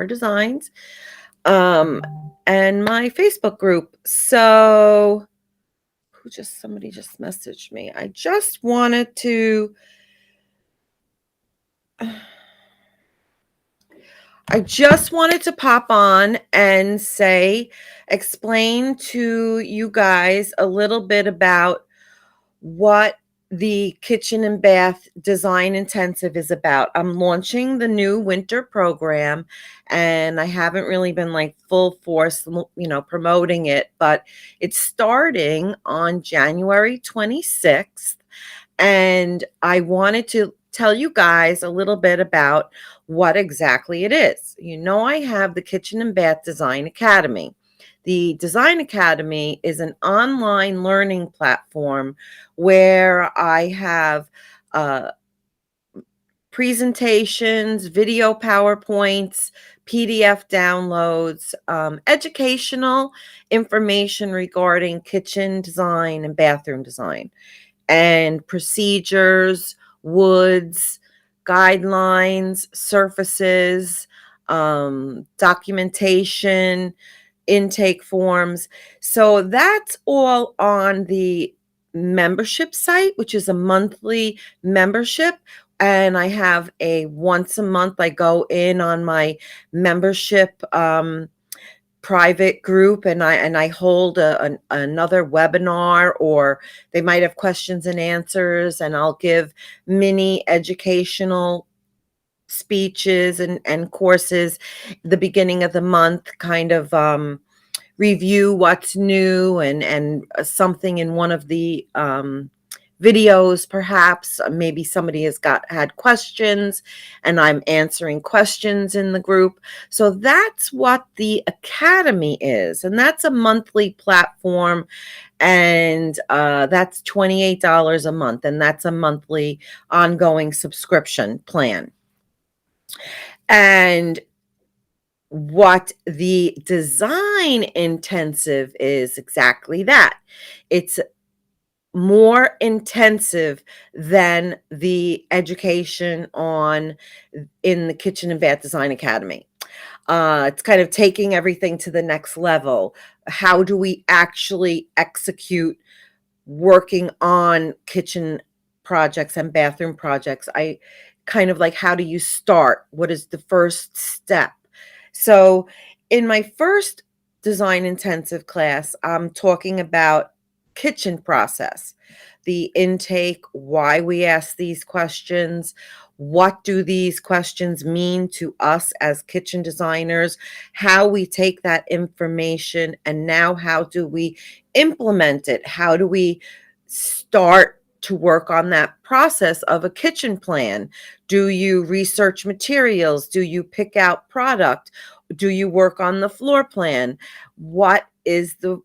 Designs, um, and my Facebook group. So, somebody just messaged me. I just wanted to pop on and explain to you guys a little bit about what the kitchen and bath design intensive is about. I'm launching the new winter program, and I haven't really been like full force, promoting it, but it's starting on January 26th. And I wanted to tell you guys a little bit about what exactly it is. I have the Kitchen and Bath Design Academy. The Design Academy is an online learning platform where I have uh, presentations, video PowerPoints, PDF downloads, educational information regarding kitchen design and bathroom design, and procedures, woods, guidelines, surfaces, documentation, intake forms. So that's all on the membership site, which is a monthly membership. And I have a once a month, I go in on my membership private group, and I hold another webinar, or they might have questions and answers, and I'll give mini educational speeches and courses the beginning of the month, kind of review what's new, and something in one of the videos, perhaps maybe somebody had questions, and I'm answering questions in the group. So that's what the academy is, and that's a monthly platform, and that's $28 a month, and that's a monthly ongoing subscription plan. And what the design intensive is exactly that. It's more intensive than the education in the Kitchen and Bath Design Academy. It's kind of taking everything to the next level. How do we actually execute working on kitchen projects and bathroom projects? I kind of like, how do you start? What is the first step? So in my first design intensive class, I'm talking about kitchen process, the intake, why we ask these questions, what do these questions mean to us as kitchen designers, how we take that information, and now how do we implement it? How do we start to work on that process of a kitchen plan? Do you research materials? Do you pick out product? Do you work on the floor plan? What is the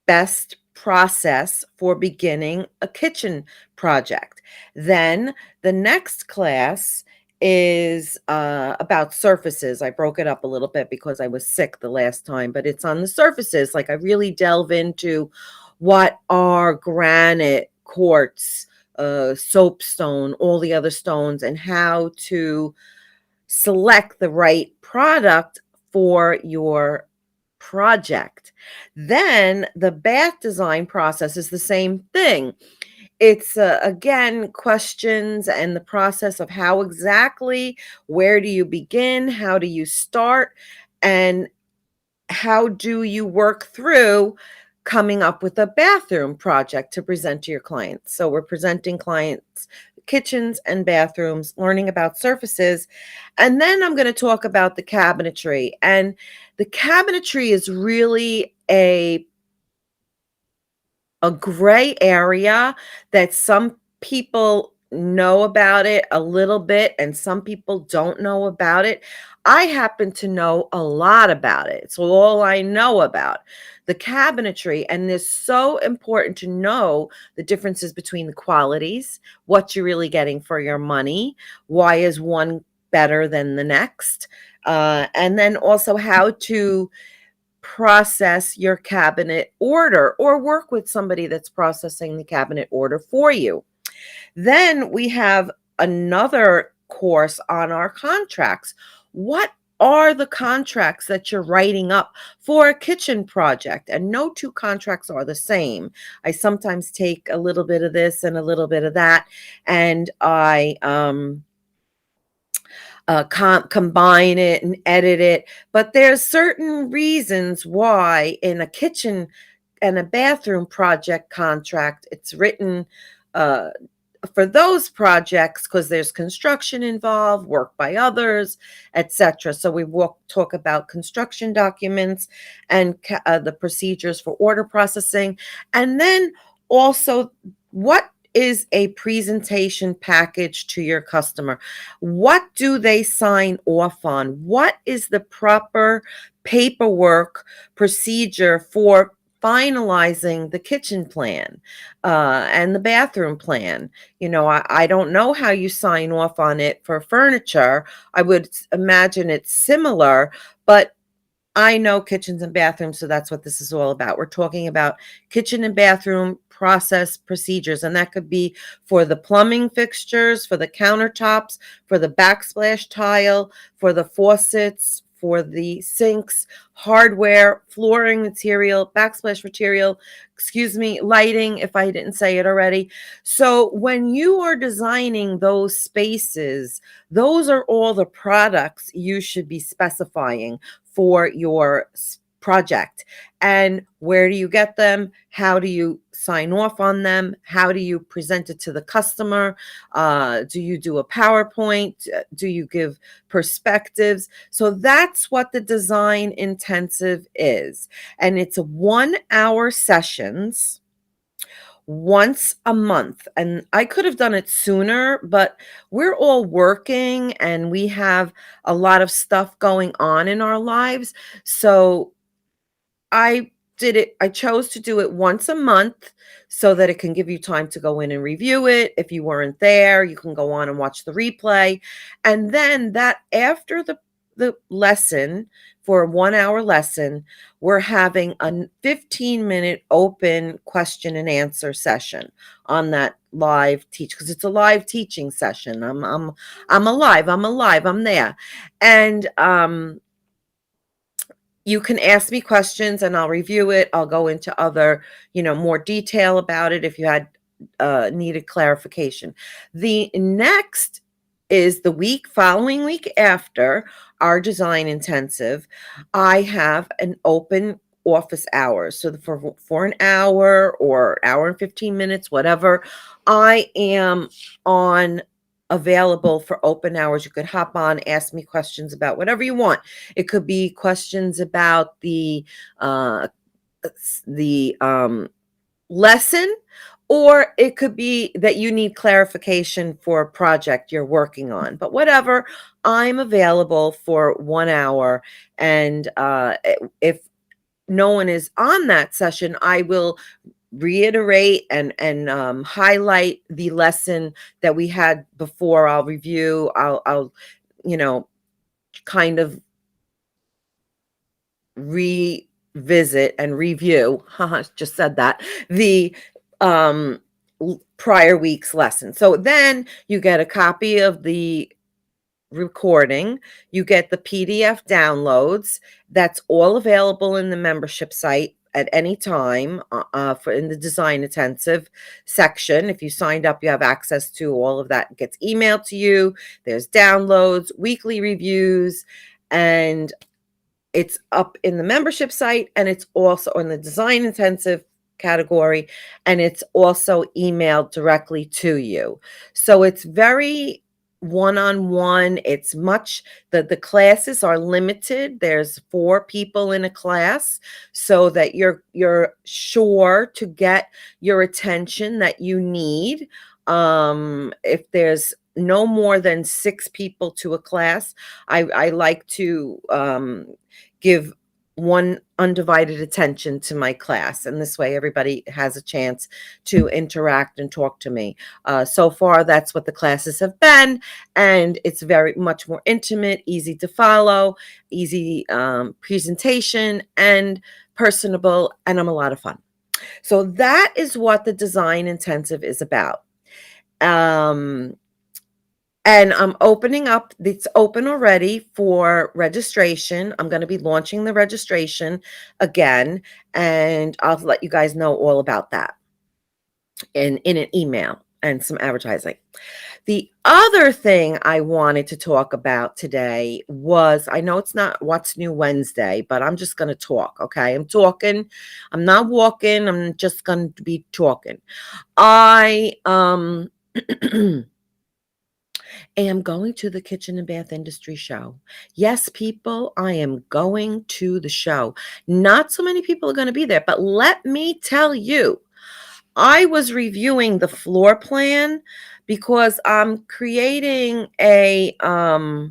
best process for beginning a kitchen project? Then the next class is about surfaces. I broke it up a little bit because I was sick the last time, but it's on the surfaces. Like, I really delve into what are granite, quartz, soapstone, all the other stones, and how to select the right product for your project. Then the bath design process is the same thing. It's again, questions and the process of how exactly, where do you begin, how do you start, and how do you work through coming up with a bathroom project to present to your clients. So we're presenting clients kitchens and bathrooms, learning about surfaces, and then I'm going to talk about the cabinetry. And the cabinetry is really a gray area that some people know about it a little bit and some people don't know about it. I happen to know a lot about it. It's all I know about the cabinetry, and it's so important to know the differences between the qualities, what you're really getting for your money, why is one better than the next, and then also how to process your cabinet order or work with somebody that's processing the cabinet order for you. Then we have another course on our contracts. What are the contracts that you're writing up for a kitchen project? And no two contracts are the same. I sometimes take a little bit of this and a little bit of that, and I combine it and edit it. But there's certain reasons why in a kitchen and a bathroom project contract, it's written uh, for those projects because there's construction involved, work by others, etc. So we talk about construction documents and the procedures for order processing, and then also what is a presentation package to your customer? What do they sign off on? What is the proper paperwork procedure for finalizing the kitchen plan and the bathroom plan? I don't know how you sign off on it for furniture. I would imagine it's similar, but I know kitchens and bathrooms, so that's what this is all about. We're talking about kitchen and bathroom process procedures, and that could be for the plumbing fixtures, for the countertops, for the backsplash tile, for the faucets, for the sinks, hardware, flooring material, backsplash material, excuse me, lighting, if I didn't say it already. So when you are designing those spaces, those are all the products you should be specifying for your project. And where do you get them? How do you sign off on them? How do you present it to the customer? Do you do a PowerPoint? Do you give perspectives? So that's what the design intensive is. And it's 1 hour sessions once a month. And I could have done it sooner, but we're all working and we have a lot of stuff going on in our lives. So I chose to do it once a month so that it can give you time to go in and review it. If you weren't there, you can go on and watch the replay. And then that after the lesson, for a 1 hour lesson, we're having a 15-minute open question and answer session on that live teach, because it's a live teaching session. I'm there. And you can ask me questions and I'll review it. I'll go into other, more detail about it if you had needed clarification. The next is the following week after our design intensive. I have an open office hours. So for an hour or hour and 15 minutes, whatever, I am on available for open hours. You could hop on, ask me questions about whatever you want. It could be questions about uh, the lesson, or it could be that you need clarification for a project you're working on. But whatever, I'm available for 1 hour. And if no one is on that session, I will reiterate and highlight the lesson that we had before. I'll review. I'll you know kind of revisit and review. Haha, just said that, the um prior week's lesson. So then you get a copy of the recording, you get the PDF downloads. That's all available in the membership site at any time for in the design intensive section. If you signed up, you have access to all of that. It gets emailed to you. There's downloads, weekly reviews, and it's up in the membership site, and it's also in the design intensive category, and it's also emailed directly to you. So it's very one-on-one. It's much the classes are limited. There's 4 people in a class, so that you're sure to get your attention that you need. If there's no more than 6 people to a class, I like to give one undivided attention to my class. And this way, everybody has a chance to interact and talk to me. So far, that's what the classes have been. And it's very much more intimate, easy to follow, easy presentation, and personable. And I'm a lot of fun. So that is what the design intensive is about. Um, And I'm opening up it's open already for registration. I'm gonna be launching the registration again, and I'll let you guys know all about that in an email and some advertising. The other thing I wanted to talk about today was I know it's not What's New Wednesday, but I'm just gonna talk, okay? I'm talking. I'm not walking, I'm just going to be talking. I, am going to the Kitchen and Bath Industry Show. Yes, people, I am going to the show. Not so many people are gonna be there, but let me tell you, I was reviewing the floor plan because I'm creating oh,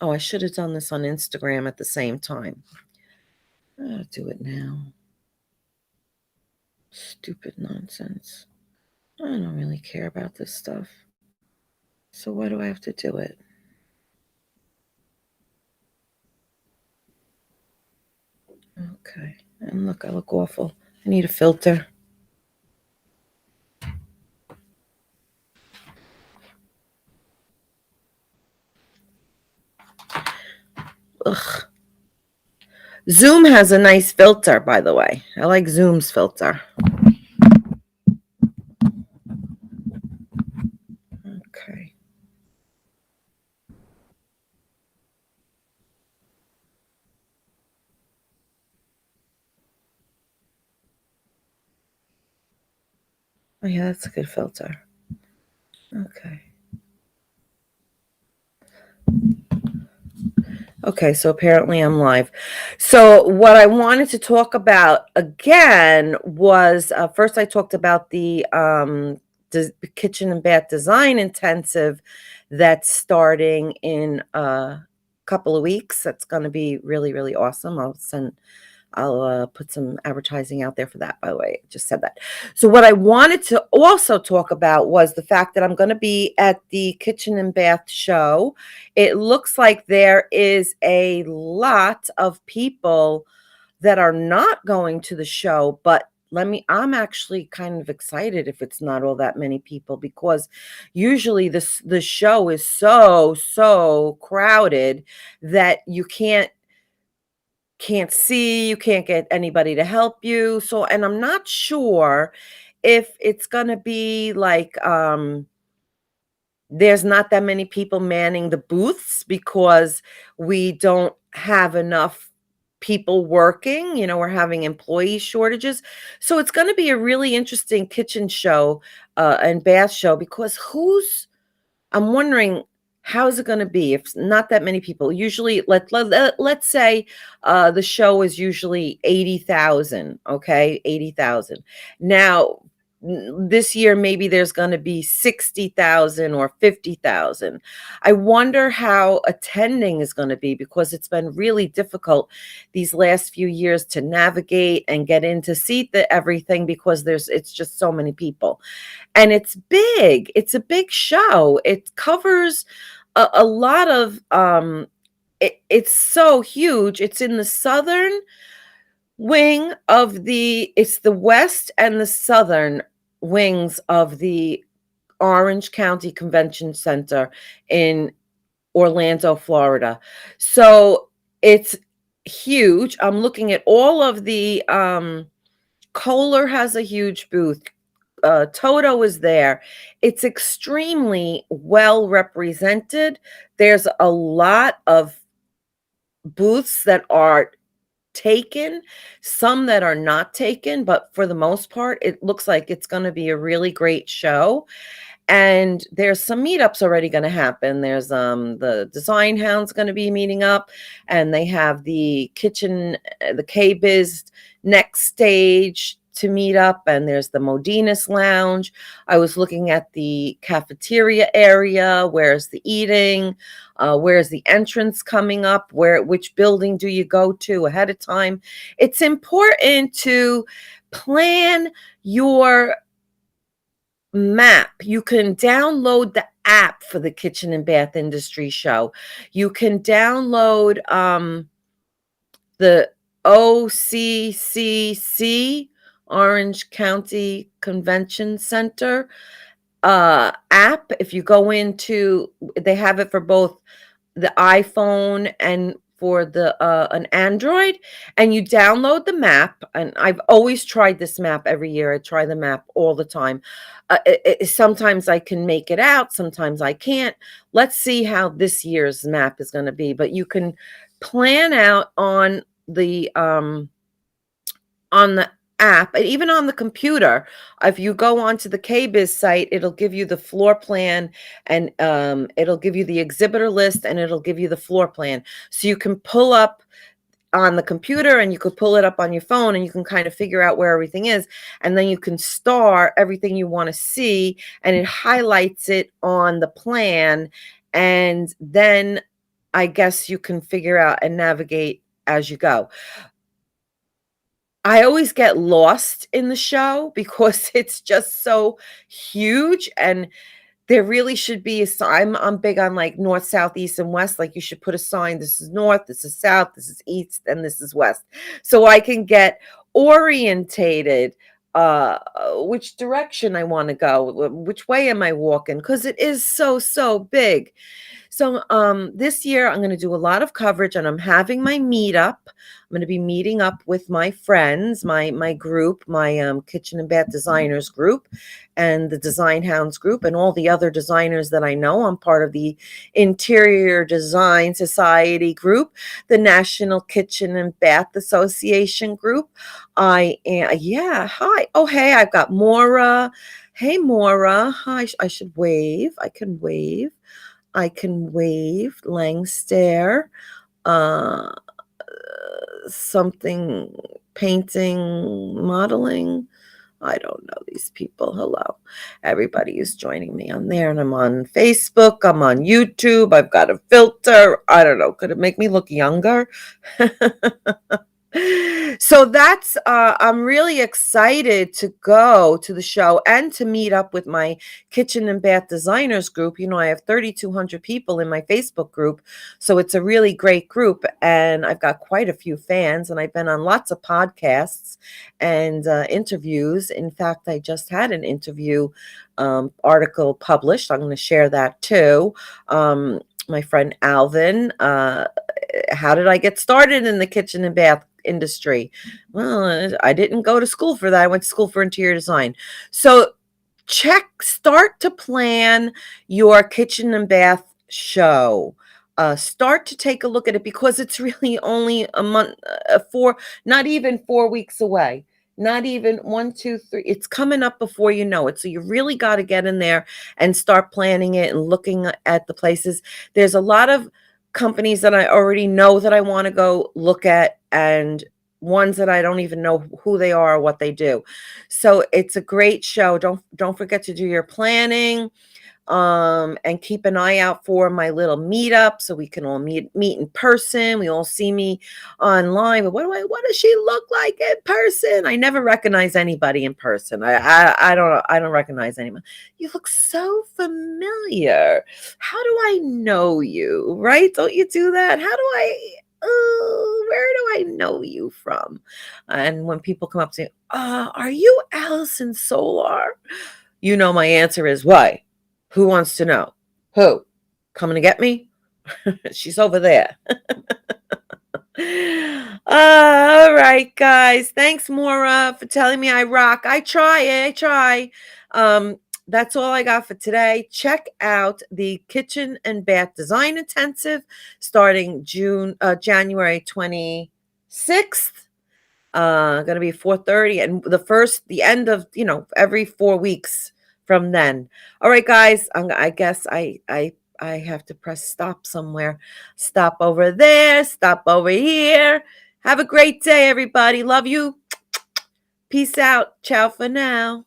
I should have done this on Instagram at the same time. I'll do it now. Stupid nonsense. I don't really care about this stuff. So why do I have to do it? Okay. And look, I look awful. I need a filter. Ugh. Zoom has a nice filter, by the way. I like Zoom's filter. Okay. Oh, yeah, that's a good filter. Okay. Okay, so apparently I'm live. So what I wanted to talk about again was first I talked about the kitchen and bath design intensive that's starting in a couple of weeks. That's going to be really, really awesome. I'll put some advertising out there for that, by the way. I just said that. So, what I wanted to also talk about was the fact that I'm going to be at the Kitchen and Bath show. It looks like there is a lot of people that are not going to the show, but I'm actually kind of excited if it's not all that many people because usually the show is so crowded that you can't see, you can't get anybody to help you. So, and I'm not sure if it's gonna be like, there's not that many people manning the booths because we don't have enough people working, we're having employee shortages. So it's gonna be a really interesting kitchen show, and bath show because I'm wondering how is it gonna be if not that many people? Usually, let's say, the show is usually 80,000, okay? 80,000. Now, this year, maybe there's gonna be 60,000 or 50,000. I wonder how attending is gonna be because it's been really difficult these last few years to navigate and get in to see everything because it's just so many people. And it's big. It's a big show. It covers a lot of it's so huge. It's in the southern wing of it's the west and the southern wings of the Orange County Convention Center in Orlando, Florida. So it's huge. I'm looking at all of the Kohler has a huge booth. Toto is there. It's extremely well represented. There's a lot of booths that are taken, some that are not taken, but for the most part, it looks like it's going to be a really great show. And there's some meetups already gonna happen. There's, the Design Hound's gonna be meeting up, and they have the K-Biz next stage to meet up, and there's the Modinus Lounge. I was looking at the cafeteria area, where's the eating, where's the entrance coming up, which building do you go to ahead of time? It's important to plan your map. You can download the app for the Kitchen and Bath Industry Show. You can download the OCCC, Orange County Convention Center. app. If you go into, they have it for both the iPhone and for the an Android, and you download the map. And I've always tried this map every year. I try the map all the time. Sometimes I can make it out, sometimes I can't. Let's see how this year's map is going to be. But you can plan out on the app, and even on the computer. If you go onto the KBIS site, it'll give you the floor plan, and it'll give you the exhibitor list, and it'll give you the floor plan. So you can pull up on the computer, and you could pull it up on your phone, and you can kind of figure out where everything is, and then you can star everything you want to see, and it highlights it on the plan, and then I guess you can figure out and navigate as you go. I always get lost in the show because it's just so huge, and there really should be a sign. I'm big on, like, north, south, east, and west. Like, you should put a sign, this is north, this is south, this is east, and this is west. So I can get orientated, which direction I want to go, which way am I walking? Because it is so, so big. So this year I'm going to do a lot of coverage, and I'm having my meetup. I'm going to be meeting up with my friends, my group, my kitchen and bath designers group, and the Design Hounds group, and all the other designers that I know. I'm part of the Interior Design Society group, the National Kitchen and Bath Association group. I am, yeah. Hi. Oh, hey, I've got Maura. Hey, Maura. Hi. I should wave. I can wave. I can wave. Langstair, uh, something, painting, modeling. I don't know these people. Hello. Everybody is joining me on there, and I'm on Facebook. I'm on YouTube. I've got a filter. I don't know. Could it make me look younger? So that's I'm really excited to go to the show and to meet up with my kitchen and bath designers group. I have 3,200 people in my Facebook group, so it's a really great group, and I've got quite a few fans, and I've been on lots of podcasts and interviews. In fact, I just had an interview article published. I'm going to share that too. My friend Alvin, how did I get started in the kitchen and bath industry? Well, I didn't go to school for that. I went to school for interior design. So start to plan your kitchen and bath show. Start to take a look at it, because it's really only a month, not even 4 weeks away. Not even 1, 2, 3. It's coming up before you know it. So you really got to get in there and start planning it and looking at the places. There's a lot of companies that I already know that I want to go look at, and ones that I don't even know who they are or what they do. So it's a great show. Don't forget to do your planning, and keep an eye out for my little meetup, so we can all meet in person. We all see me online, but what does she look like in person? I never recognize anybody in person. I don't recognize anyone. You look so familiar. How do I know you? Right? Don't you do that? How do I, oh, where do I know you from? And when people come up to me, are you Allison Solar? My answer is, why? Who wants to know? Who? Coming to get me? She's over there. All right, guys. Thanks, Maura, for telling me I rock. I try. That's all I got for today. Check out the Kitchen and Bath Design Intensive starting January 26th. Gonna be 4:30, and the end of, every 4 weeks from then. All right, guys. I guess I have to press stop somewhere. Stop over there. Stop over here. Have a great day, everybody. Love you. Peace out. Ciao for now.